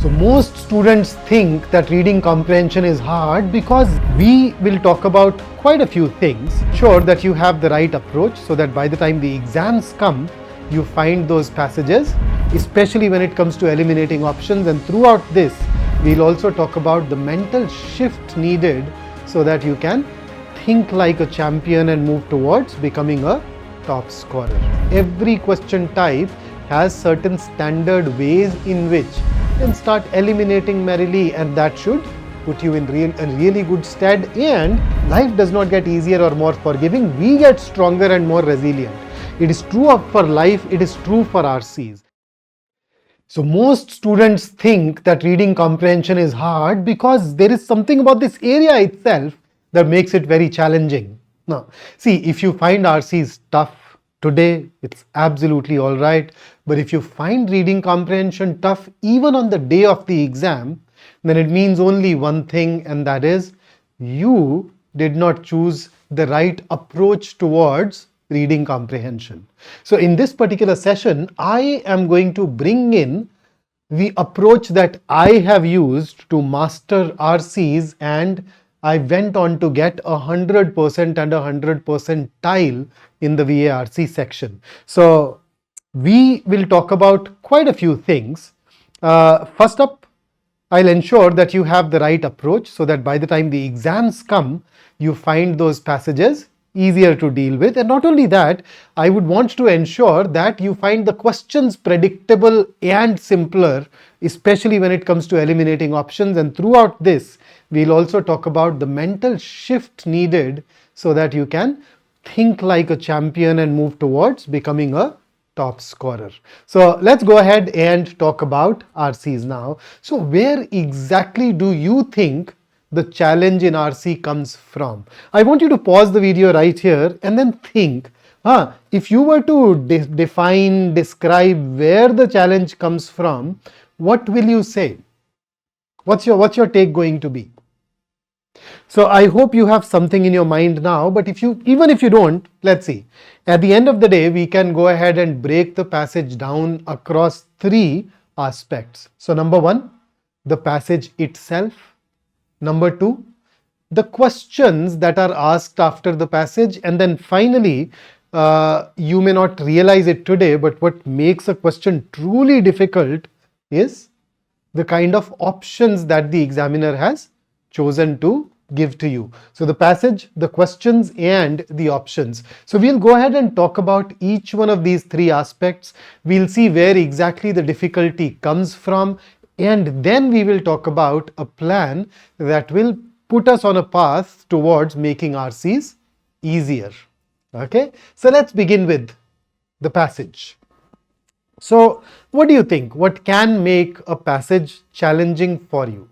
So most students think that reading comprehension is hard because we will talk about quite a few things. Sure that you have the right approach so that by the time the exams come, you find those passages, especially when it comes to eliminating options. And throughout this, we'll also talk about the mental shift needed so that you can think like a champion and move towards becoming a top scorer. Every question type has certain standard ways in which you can start eliminating merrily, and that should put you in really good stead. And life does not get easier or more forgiving. We get stronger and more resilient. It is true for life. It is true for RCs. So most students think that reading comprehension is hard because there is something about this area itself that makes it very challenging. Now, see, if you find RCs tough today, it's absolutely all right. But if you find reading comprehension tough even on the day of the exam, then it means only one thing, and that is you did not choose the right approach towards reading comprehension. So in this particular session, I am going to bring in the approach that I have used to master RCs, and I went on to get 100% and 100% tile in the VARC section. So we will talk about quite a few things. First up, I'll ensure that you have the right approach so that by the time the exams come, you find those passages easier to deal with. And not only that, I would want to ensure that you find the questions predictable and simpler, especially when it comes to eliminating options. And throughout this, we'll also talk about the mental shift needed so that you can think like a champion and move towards becoming a top scorer. So let's go ahead and talk about RCs now. So where exactly do you think the challenge in RC comes from? I want you to pause the video right here and then think, if you were to describe where the challenge comes from, what will you say? What's your take going to be? So I hope you have something in your mind now, but even if you don't, let's see. At the end of the day, we can go ahead and break the passage down across three aspects. So number one, the passage itself. Number two, the questions that are asked after the passage. And then finally, you may not realize it today, but what makes a question truly difficult is the kind of options that the examiner has chosen to give to you. So the passage, the questions, and the options. So we'll go ahead and talk about each one of these three aspects. We'll see where exactly the difficulty comes from, and then we will talk about a plan that will put us on a path towards making RCs easier. Okay, so let's begin with the passage. So what do you think? What can make a passage challenging for you?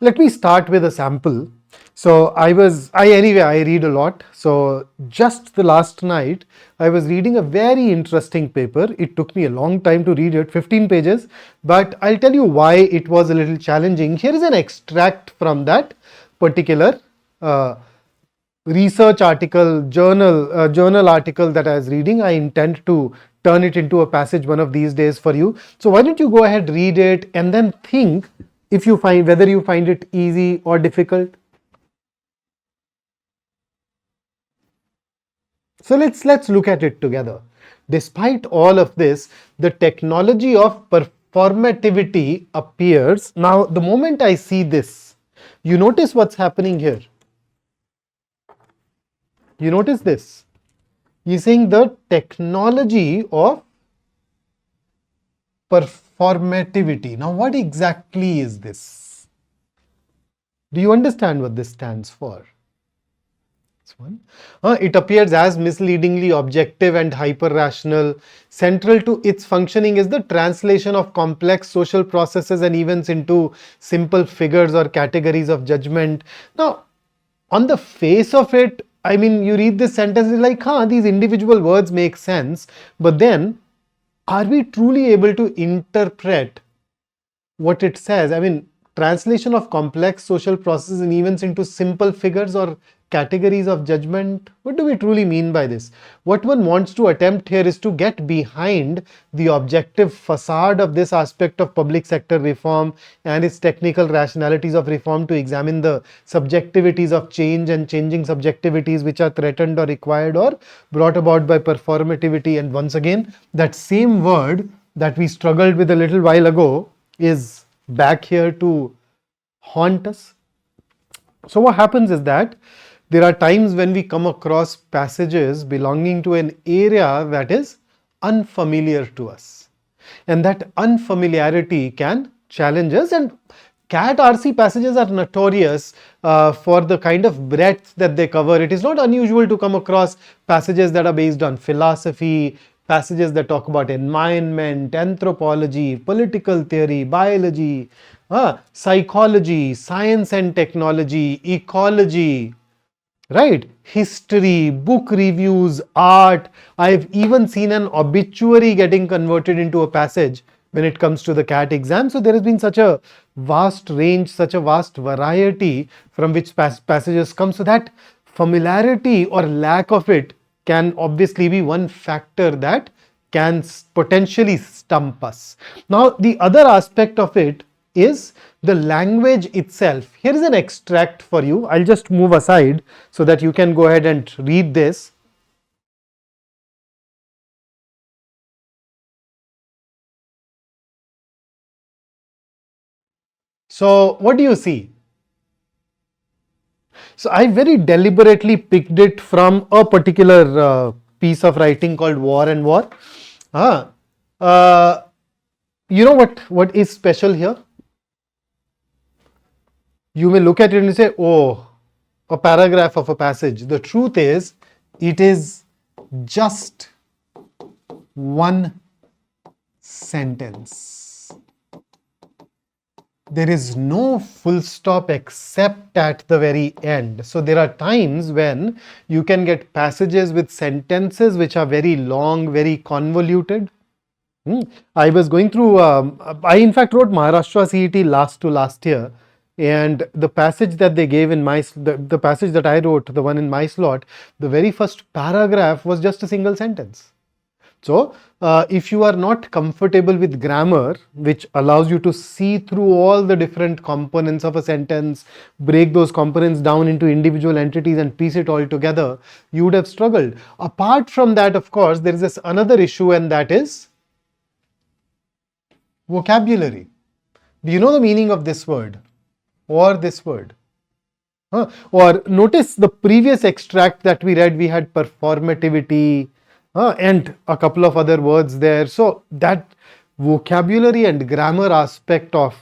Let me start with a sample. So I read a lot. So just the last night, I was reading a very interesting paper. It took me a long time to read it, 15 pages, but I'll tell you why it was a little challenging. Here is an extract from that particular research article, journal article that I was reading. I intend to turn it into a passage one of these days for you. So why don't you go ahead, read it, and then think whether you find it easy or difficult. So let's look at it together. Despite all of this, the technology of performativity appears. Now, the moment I see this, you notice what's happening here. You notice this. You're saying the technology of performativity. Now, what exactly is this? Do you understand what this stands for? It appears as misleadingly objective and hyper-rational. Central to its functioning is the translation of complex social processes and events into simple figures or categories of judgment. Now, on the face of it, I mean, you read this sentence, it's like, these individual words make sense, but then are we truly able to interpret what it says? I mean, translation of complex social processes and events into simple figures or categories of judgment. What do we truly mean by this? What one wants to attempt here is to get behind the objective facade of this aspect of public sector reform and its technical rationalities of reform, to examine the subjectivities of change and changing subjectivities which are threatened or required or brought about by performativity. And once again, that same word that we struggled with a little while ago is back here to haunt us. So what happens is that there are times when we come across passages belonging to an area that is unfamiliar to us, and that unfamiliarity can challenge us. And CAT RC passages are notorious for the kind of breadth that they cover. It is not unusual to come across passages that are based on philosophy, passages that talk about environment, anthropology, political theory, biology, psychology, science and technology, ecology, right? History, book reviews, art. I've even seen an obituary getting converted into a passage when it comes to the CAT exam. So there has been such a vast range, such a vast variety from which passages come. So that familiarity or lack of it can obviously be one factor that can potentially stump us. Now, the other aspect of it is the language itself. Here is an extract for you. I'll just move aside so that you can go ahead and read this. So, what do you see? So, I very deliberately picked it from a particular piece of writing called War and War. You know what is special here? You may look at it and say, oh, a paragraph of a passage. The truth is, it is just one sentence. There is no full stop except at the very end. So there are times when you can get passages with sentences which are very long, very convoluted. I was going through, I in fact wrote Maharashtra CET last year, and the passage that they gave in the passage that I wrote, the one in my slot, the very first paragraph was just a single sentence. So, if you are not comfortable with grammar, which allows you to see through all the different components of a sentence, break those components down into individual entities and piece it all together, you would have struggled. Apart from that, of course, there is this another issue, and that is vocabulary. Do you know the meaning of this word or this word? Or notice the previous extract that we read, we had performativity, and a couple of other words there. So that vocabulary and grammar aspect of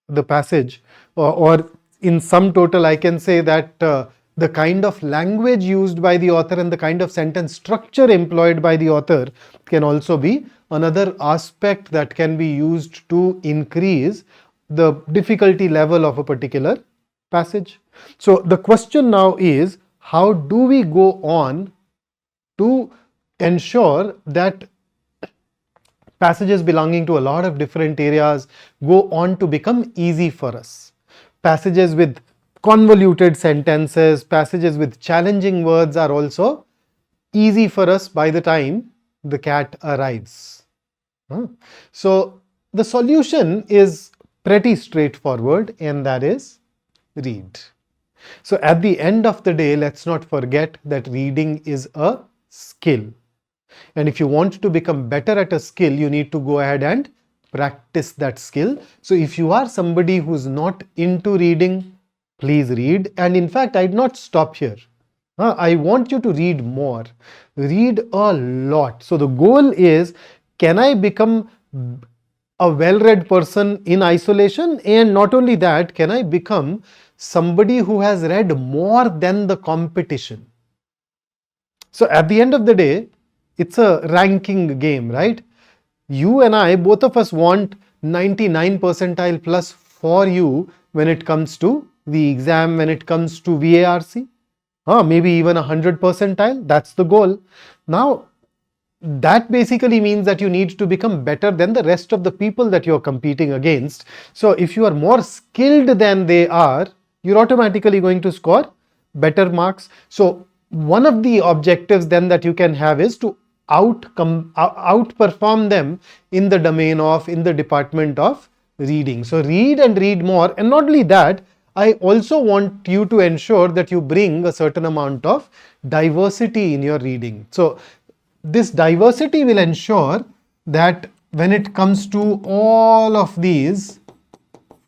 the passage, or in sum total, I can say that the kind of language used by the author and the kind of sentence structure employed by the author can also be another aspect that can be used to increase the difficulty level of a particular passage. So the question now is, how do we go on to ensure that passages belonging to a lot of different areas go on to become easy for us? Passages with convoluted sentences, passages with challenging words are also easy for us by the time the CAT arrives. So the solution is pretty straightforward, and that is read. So at the end of the day, let's not forget that reading is a skill. And if you want to become better at a skill, you need to go ahead and practice that skill. So if you are somebody who's not into reading, please read. And in fact, I'd not stop here. I want you to read more. Read a lot. So the goal is, can I become a well-read person in isolation? And not only that, can I become somebody who has read more than the competition? So at the end of the day, it's a ranking game, right? You and I, both of us want 99 percentile plus for you when it comes to the exam, when it comes to VARC. Maybe even 100 percentile, that's the goal. Now, that basically means that you need to become better than the rest of the people that you're competing against. So if you are more skilled than they are, you're automatically going to score better marks. So one of the objectives then that you can have is to outperform them in the domain of, in the department of reading. So read and read more. And not only that, I also want you to ensure that you bring a certain amount of diversity in your reading. So this diversity will ensure that when it comes to all of these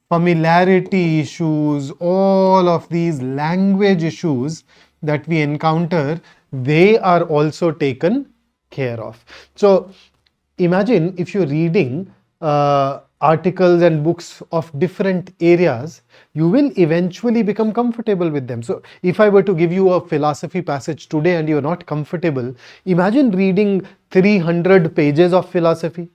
familiarity issues, all of these language issues that we encounter, they are also taken care of. So imagine if you're reading articles and books of different areas, you will eventually become comfortable with them. So if I were to give you a philosophy passage today and you're not comfortable, imagine reading 300 pages of philosophy.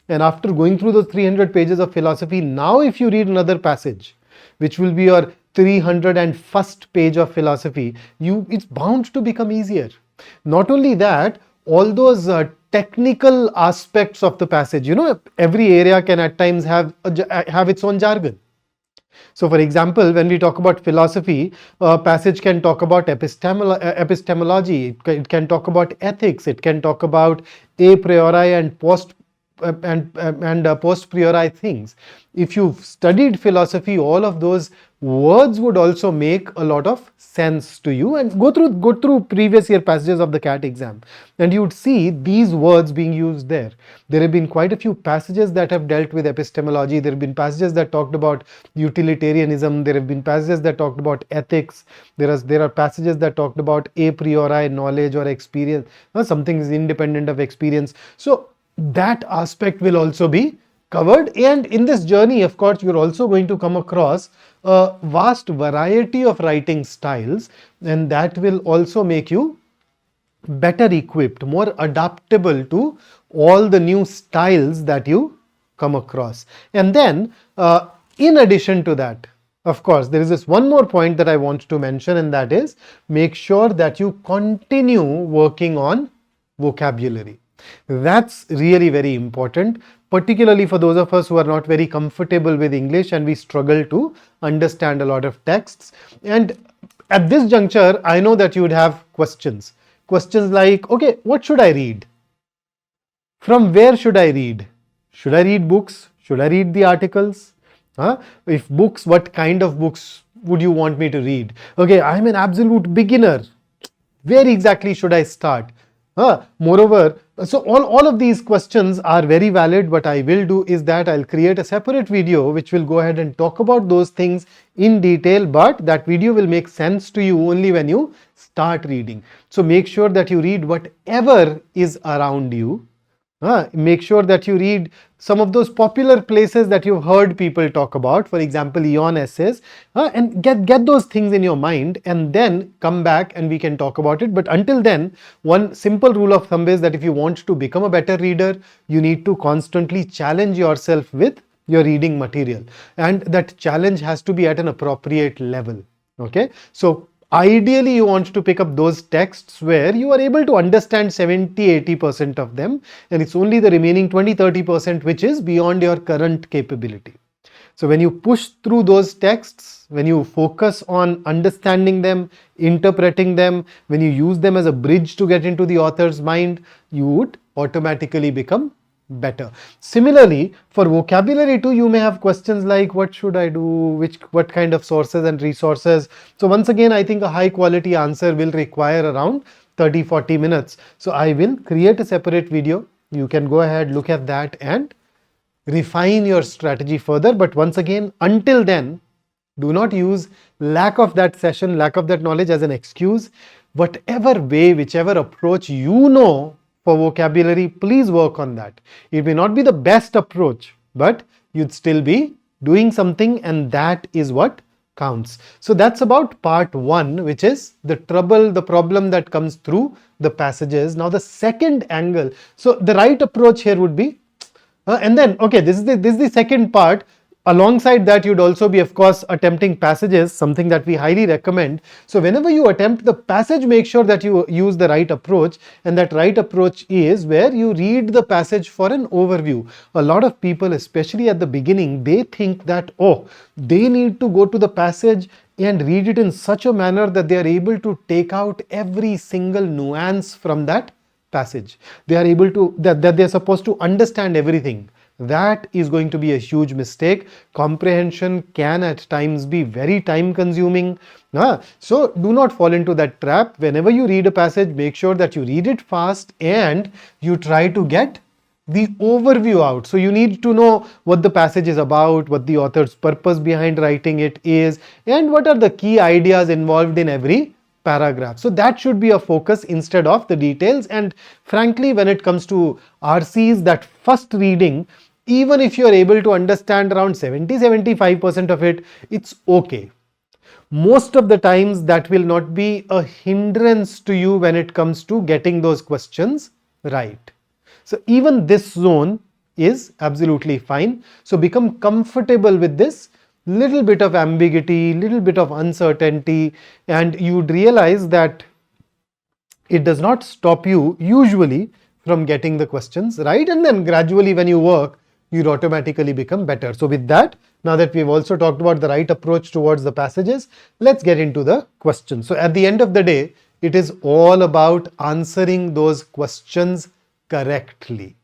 And after going through those 300 pages of philosophy, now if you read another passage, which will be your 301st page of philosophy, it's bound to become easier. Not only that, all those technical aspects of the passage, every area can at times have its own jargon. So for example, when we talk about philosophy, a passage can talk about epistemology, it can talk about ethics, it can talk about a priori and post priori things. If you've studied philosophy, all of those words would also make a lot of sense to you. And go through previous year passages of the CAT exam, and you would see these words being used there. There have been quite a few passages that have dealt with epistemology. There have been passages that talked about utilitarianism. There have been passages that talked about ethics. There are passages that talked about a priori knowledge or experience. Something is independent of experience. So that aspect will also be covered. And in this journey, of course, you're also going to come across a vast variety of writing styles, and that will also make you better equipped, more adaptable to all the new styles that you come across. And then in addition to that, of course, there is this one more point that I want to mention, and that is make sure that you continue working on vocabulary. That's really very important, particularly for those of us who are not very comfortable with English and we struggle to understand a lot of texts. And at this juncture, I know that you would have questions. Questions like, okay, what should I read? From where should I read? Should I read books? Should I read the articles? If books, what kind of books would you want me to read? Okay, I'm an absolute beginner. Where exactly should I start? Moreover, so all of these questions are very valid. What I will do is that I'll create a separate video which will go ahead and talk about those things in detail, but that video will make sense to you only when you start reading. So make sure that you read whatever is around you. Make sure that you read some of those popular places that you've heard people talk about, for example, Eon essays, and get those things in your mind, and then come back and we can talk about it. But until then, one simple rule of thumb is that if you want to become a better reader, you need to constantly challenge yourself with your reading material, and that challenge has to be at an appropriate level. Okay, so ideally, you want to pick up those texts where you are able to understand 70-80% of them, and it's only the remaining 20-30% which is beyond your current capability. So when you push through those texts, when you focus on understanding them, interpreting them, when you use them as a bridge to get into the author's mind, you would automatically become better. Similarly, for vocabulary too, you may have questions like, what should I do? What kind of sources and resources? So once again, I think a high quality answer will require around 30-40 minutes. So I will create a separate video. You can go ahead, look at that and refine your strategy further. But once again, until then, do not use lack of that session, lack of that knowledge as an excuse. Whatever way, whichever approach you know for vocabulary, please work on that. It may not be the best approach, but you'd still be doing something, and that is what counts. So that's about part one, which is the problem that comes through the passages. Now the second angle, so the right approach here would be, and then, okay, this is the second part. Alongside that, you'd also be, of course, attempting passages, something that we highly recommend. So whenever you attempt the passage, make sure that you use the right approach, and that right approach is where you read the passage for an overview. A lot of people, especially at the beginning, they think that, oh, they need to go to the passage and read it in such a manner that they are able to take out every single nuance from that passage. They are able to, that they are supposed to understand everything. That is going to be a huge mistake. Comprehension can at times be very time consuming. So do not fall into that trap. Whenever you read a passage, make sure that you read it fast and you try to get the overview out. So you need to know what the passage is about, what the author's purpose behind writing it is, and what are the key ideas involved in every paragraph. So that should be a focus instead of the details. And frankly, when it comes to RCs, that first reading, even if you are able to understand around 70-75% of it, it's okay. Most of the times that will not be a hindrance to you when it comes to getting those questions right. So even this zone is absolutely fine. So become comfortable with this little bit of ambiguity, little bit of uncertainty, and you'd realize that it does not stop you usually from getting the questions right. And then gradually when you work, you'd automatically become better. So with that, now that we've also talked about the right approach towards the passages, let's get into the questions. So at the end of the day, it is all about answering those questions correctly,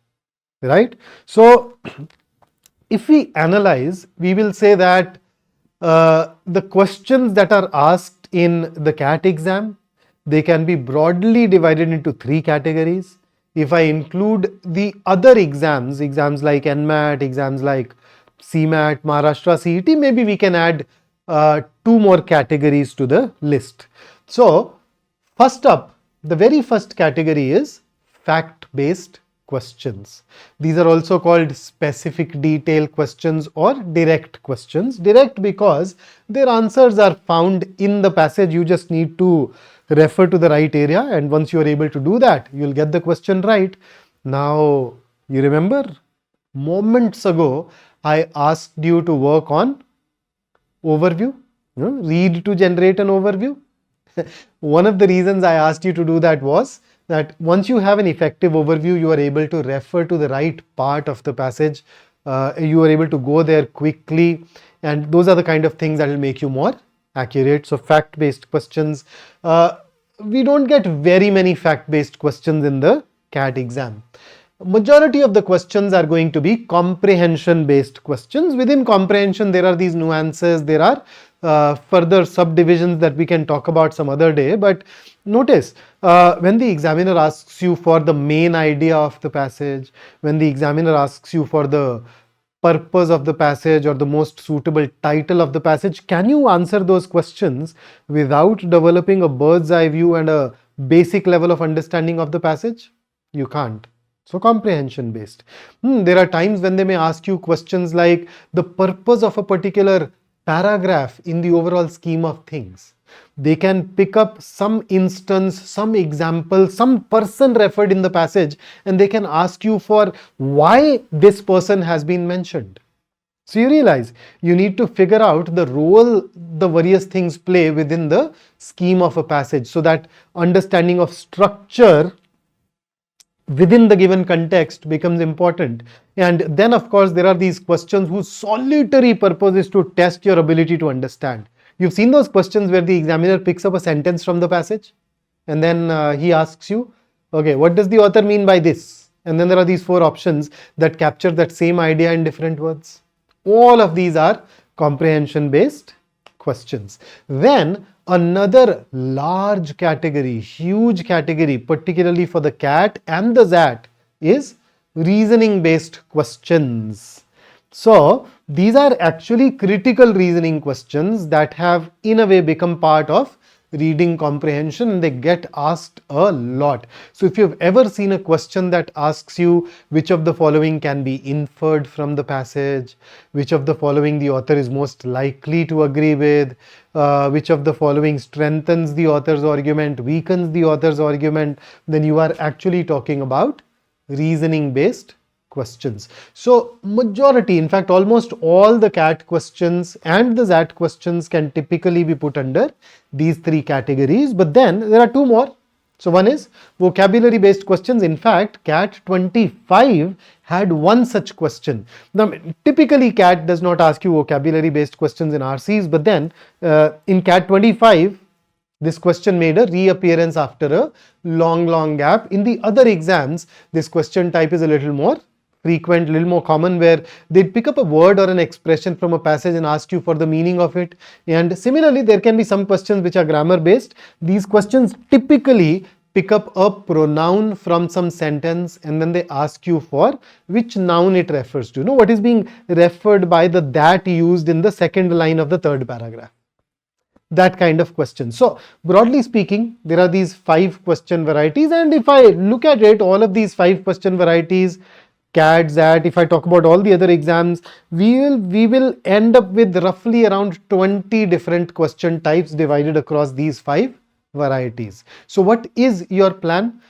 right? So if we analyze, we will say that the questions that are asked in the CAT exam, they can be broadly divided into 3 categories. If I include the other exams like NMAT, exams like CMAT, Maharashtra CET, maybe we can add 2 more categories to the list. So first up, the very first category is fact-based questions. These are also called specific detail questions or direct questions. Direct because their answers are found in the passage. You just need to refer to the right area, and once you are able to do that, you'll get the question right. Now, you remember moments ago, I asked you to work on overview, read to generate an overview. One of the reasons I asked you to do that was that once you have an effective overview, you are able to refer to the right part of the passage. You are able to go there quickly, and those are the kind of things that will make you more accurate. So fact-based questions. We don't get very many fact-based questions in the CAT exam. Majority of the questions are going to be comprehension-based questions. Within comprehension, there are these nuances. There are further subdivisions that we can talk about some other day. But notice, when the examiner asks you for the main idea of the passage, when the examiner asks you for the purpose of the passage or the most suitable title of the passage, can you answer those questions without developing a bird's eye view and a basic level of understanding of the passage? You can't. So comprehension based. There are times when they may ask you questions like the purpose of a particular paragraph in the overall scheme of things. They can pick up some instance, some example, some person referred in the passage, and they can ask you for why this person has been mentioned. So you realize you need to figure out the role the various things play within the scheme of a passage, so that understanding of structure within the given context becomes important. And then of course there are these questions whose solitary purpose is to test your ability to understand. You've seen those questions where the examiner picks up a sentence from the passage and then he asks you, okay, what does the author mean by this? And then there are these 4 options that capture that same idea in different words. All of these are comprehension based questions. Then another large category, huge category, particularly for the CAT and the XAT, is reasoning based questions. So these are actually critical reasoning questions that have in a way become part of reading comprehension, and they get asked a lot. So if you've ever seen a question that asks you which of the following can be inferred from the passage, which of the following the author is most likely to agree with, which of the following strengthens the author's argument, weakens the author's argument, then you are actually talking about reasoning based questions. So majority, in fact almost all the CAT questions and the XAT questions can typically be put under these three categories. But then there are two more. So one is vocabulary based questions. In fact, CAT 25 had one such question. Now typically CAT does not ask you vocabulary based questions in RCs, but then in CAT 25 this question made a reappearance after a long gap. In the other exams, this question type is a little more frequent, little more common, where they'd pick up a word or an expression from a passage and ask you for the meaning of it. And similarly, there can be some questions which are grammar based. These questions typically pick up a pronoun from some sentence and then they ask you for which noun it refers to. You know, what is being referred by the that used in the second line of the third paragraph. That kind of question. So broadly speaking, there are these 5 question varieties, and if I look at it, all of these 5 question varieties, CAT, XAT, if I talk about all the other exams, we will end up with roughly around 20 different question types divided across these 5 varieties. So what is your plan?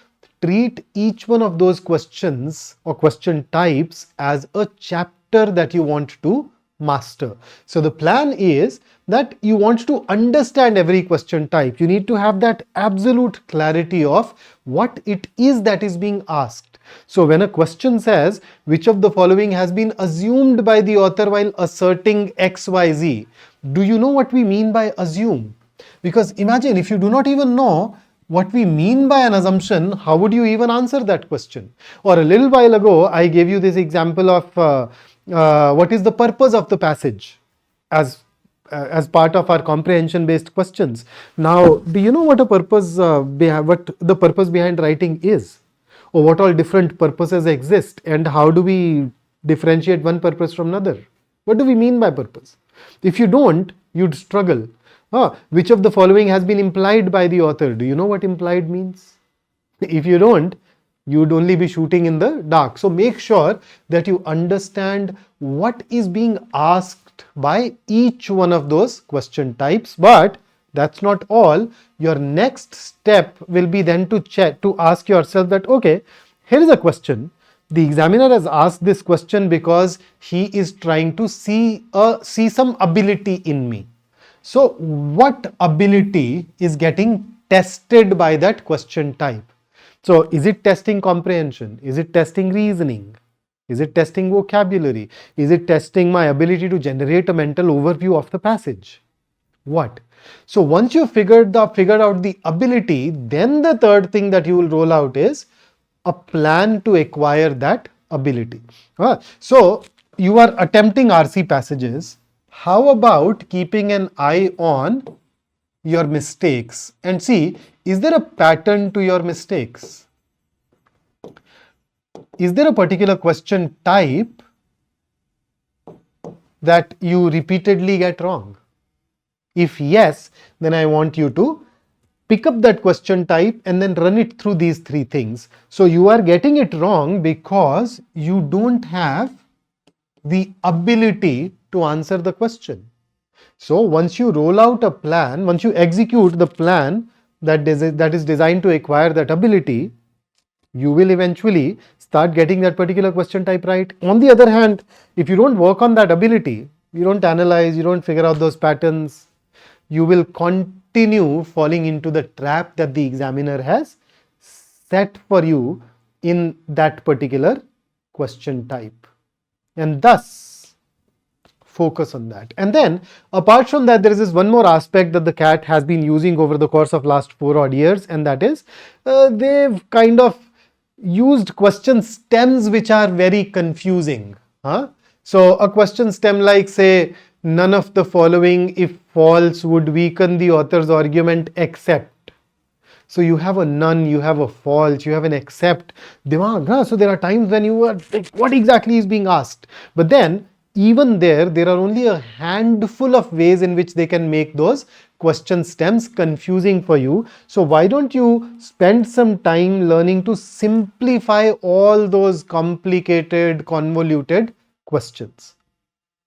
Treat each one of those questions or question types as a chapter that you want to master. So the plan is that you want to understand every question type. You need to have that absolute clarity of what it is that is being asked. So when a question says, which of the following has been assumed by the author while asserting XYZ, do you know what we mean by assume? Because imagine if you do not even know what we mean by an assumption, how would you even answer that question? Or a little while ago, I gave you this example of what is the purpose of the passage as part of our comprehension based questions. Now, do you know what what the purpose behind writing is? Or what all different purposes exist, and how do we differentiate one purpose from another? What do we mean by purpose? If you don't, you'd struggle. Which of the following has been implied by the author? Do you know what implied means? If you don't, you'd only be shooting in the dark. So make sure that you understand what is being asked by each one of those question types. But that's not all. Your next step will be then to ask yourself that, okay, here is a question. The examiner has asked this question because he is trying to see some ability in me. So what ability is getting tested by that question type? So is it testing comprehension? Is it testing reasoning? Is it testing vocabulary? Is it testing my ability to generate a mental overview of the passage? What? So once you've figured out the ability, then the third thing that you will roll out is a plan to acquire that ability. So you are attempting RC passages. How about keeping an eye on your mistakes and see, is there a pattern to your mistakes? Is there a particular question type that you repeatedly get wrong? If yes, then I want you to pick up that question type and then run it through these 3 things. So you are getting it wrong because you don't have the ability to answer the question. So once you roll out a plan, once you execute the plan that is designed to acquire that ability, you will eventually start getting that particular question type right. On the other hand, if you don't work on that ability, you don't analyze, you don't figure out those patterns, you will continue falling into the trap that the examiner has set for you in that particular question type. And thus, focus on that. And then, apart from that, there is this one more aspect that the CAT has been using over the course of last 4 odd years, and that is they've kind of used question stems which are very confusing. So a question stem like, say, none of the following, if false, would weaken the author's argument except. So you have a none, you have a false, you have an except. So there are times when you are like, what exactly is being asked? But then even there are only a handful of ways in which they can make those question stems confusing for you. So why don't you spend some time learning to simplify all those complicated, convoluted questions?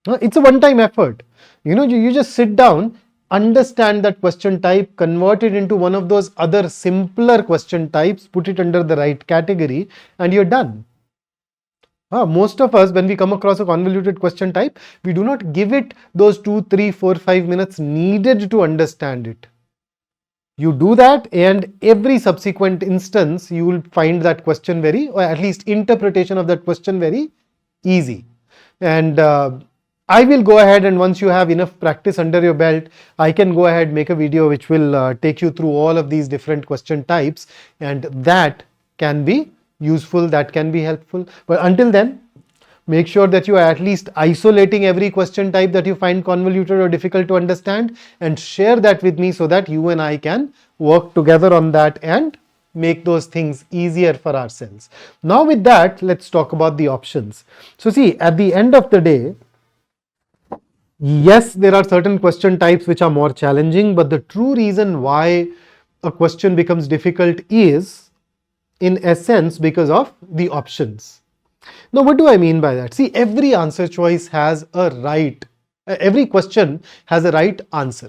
It's a one-time effort. You just sit down, understand that question type, convert it into one of those other simpler question types, put it under the right category, and you're done. Most of us, when we come across a convoluted question type, we do not give it those 2, 3, 4, 5 minutes needed to understand it. You do that, and every subsequent instance you will find that question very, or at least interpretation of that question very easy. And I will go ahead, and once you have enough practice under your belt, I can go ahead make a video which will take you through all of these different question types, and that can be useful, that can be helpful. But until then, make sure that you are at least isolating every question type that you find convoluted or difficult to understand, and share that with me so that you and I can work together on that and make those things easier for ourselves. Now with that, let's talk about the options. So see, at the end of the day, yes, there are certain question types which are more challenging, but the true reason why a question becomes difficult is, in essence, because of the options. Now, what do I mean by that? See, every answer choice has a right, every question has a right answer.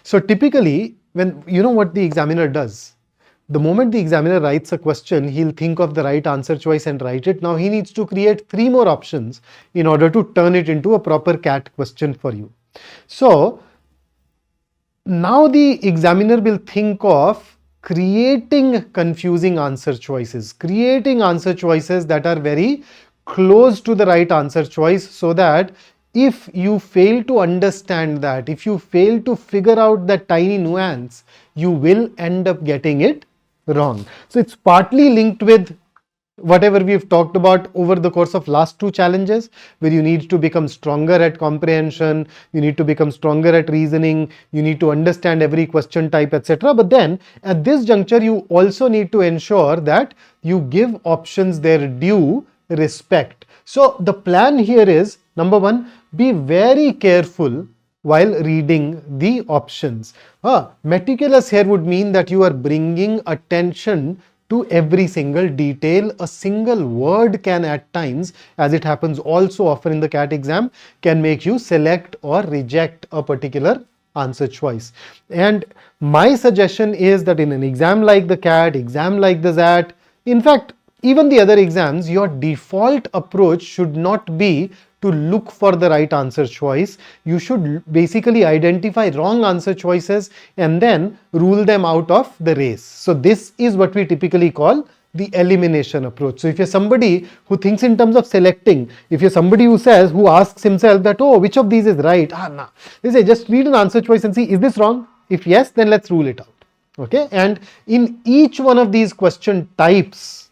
So typically, when you know what the examiner does, the moment the examiner writes a question, he'll think of the right answer choice and write it. Now he needs to create 3 more options in order to turn it into a proper CAT question for you. So now the examiner will think of creating confusing answer choices, creating answer choices that are very close to the right answer choice, so that if you fail to understand that, if you fail to figure out that tiny nuance, you will end up getting it wrong. So it's partly linked with whatever we've talked about over the course of last 2 challenges, where you need to become stronger at comprehension, you need to become stronger at reasoning, you need to understand every question type, etc. But then at this juncture, you also need to ensure that you give options their due respect. So the plan here is, number 1, be very careful while reading the options. Meticulous here would mean that you are bringing attention to every single detail. A single word can at times, as it happens also often in the CAT exam, can make you select or reject a particular answer choice. And my suggestion is that in an exam like the CAT, exam like the XAT, in fact, even the other exams, your default approach should not be to look for the right answer choice. You should basically identify wrong answer choices and then rule them out of the race. So this is what we typically call the elimination approach. So if you're somebody who thinks in terms of selecting, if you're somebody who asks himself that, oh, which of these is right? Nah. They say, just read an answer choice and see, is this wrong? If yes, then let's rule it out. Okay. And in each one of these question types,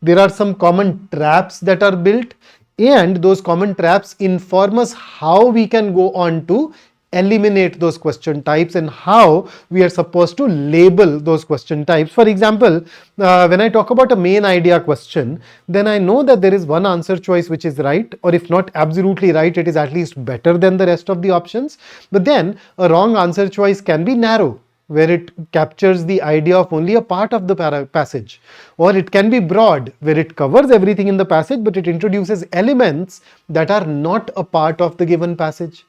there are some common traps that are built, and those common traps inform us how we can go on to eliminate those question types and how we are supposed to label those question types. For example, when I talk about a main idea question, then I know that there is one answer choice which is right, or if not absolutely right, it is at least better than the rest of the options. But then a wrong answer choice can be narrow, where it captures the idea of only a part of the passage, or it can be broad, where it covers everything in the passage but it introduces elements that are not a part of the given passage.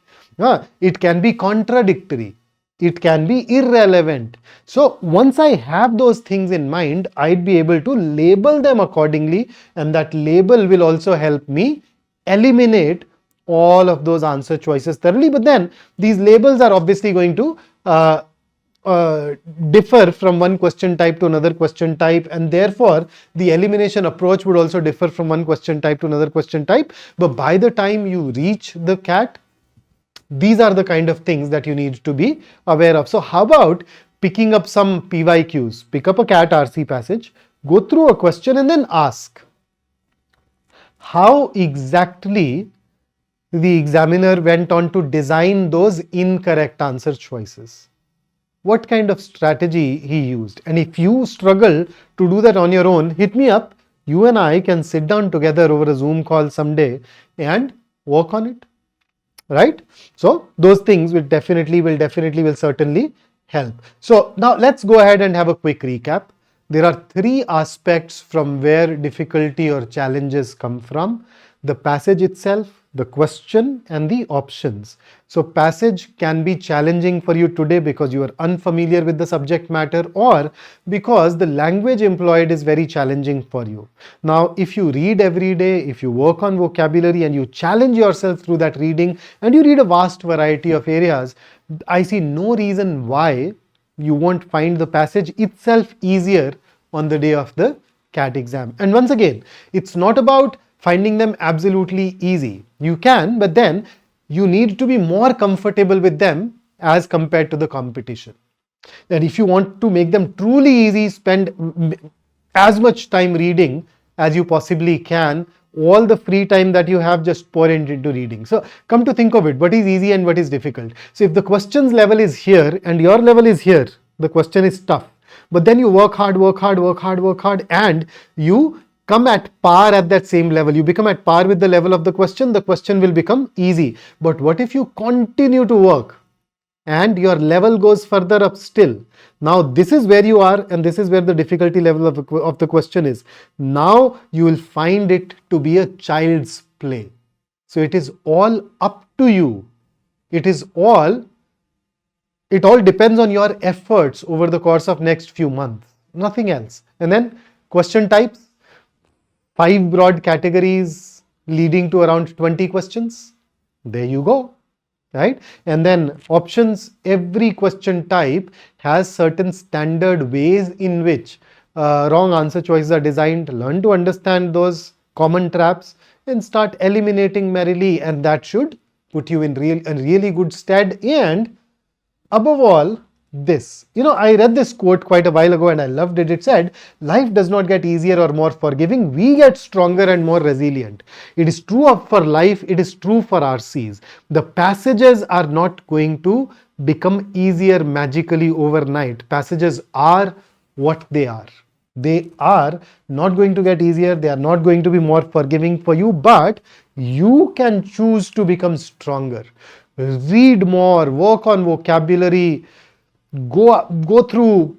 It can be contradictory, it can be irrelevant. So once I have those things in mind, I'd be able to label them accordingly, and that label will also help me eliminate all of those answer choices thoroughly. But then these labels are obviously going to differ from one question type to another question type, and therefore the elimination approach would also differ from one question type to another question type. But by the time you reach the CAT, these are the kind of things that you need to be aware of. So how about picking up some PYQs, pick up a CAT RC passage, go through a question and then ask how exactly the examiner went on to design those incorrect answer choices. What kind of strategy he used. And if you struggle to do that on your own, hit me up. You and I can sit down together over a Zoom call someday and work on it, right? So those things will certainly help. So now let's go ahead and have a quick recap. There are 3 aspects from where difficulty or challenges come from. the passage itself, the question and the options. So passage can be challenging for you today because you are unfamiliar with the subject matter, or because the language employed is very challenging for you. Now, if you read every day, if you work on vocabulary and you challenge yourself through that reading and you read a vast variety of areas, I see no reason why you won't find the passage itself easier on the day of the CAT exam. And once again, it's not about finding them absolutely easy. You can, but then you need to be more comfortable with them as compared to the competition. And if you want to make them truly easy, spend as much time reading as you possibly can. All the free time that you have, just pour it into reading. So come to think of it, what is easy and what is difficult? So if the questions level is here and your level is here, the question is tough. But then you work hard, and you come at par at that same level. You become at par with the level of the question will become easy. But what if you continue to work and your level goes further up still? Now this is where you are, and this is where the difficulty level of the question is. Now you will find it to be a child's play. So it is all up to you. It all depends on your efforts over the course of next few months, nothing else. And then question types, 5 broad categories leading to around 20 questions. There you go, right? And then options, every question type has certain standard ways in which wrong answer choices are designed. Learn to understand those common traps and start eliminating merrily, and that should put you in really good stead. And above all, this, I read this quote quite a while ago and I loved it. It said, life does not get easier or more forgiving. We get stronger and more resilient. It is true for life. It is true for RCs. The passages are not going to become easier magically overnight. Passages are what they are. They are not going to get easier. They are not going to be more forgiving for you, but you can choose to become stronger. Read more, work on vocabulary, go through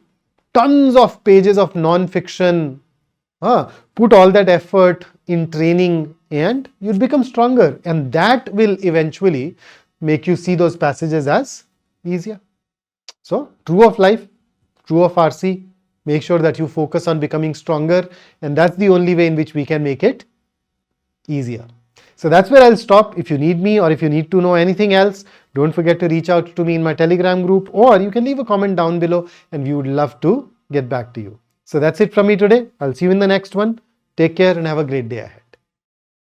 tons of pages of non-fiction, put all that effort in training, and you'll become stronger. And that will eventually make you see those passages as easier. So, true of life, true of RC, make sure that you focus on becoming stronger, and that's the only way in which we can make it easier. So that's where I'll stop. If you need me or if you need to know anything else, don't forget to reach out to me in my Telegram group, or you can leave a comment down below and we would love to get back to you. So that's it from me today. I'll see you in the next one. Take care and have a great day ahead.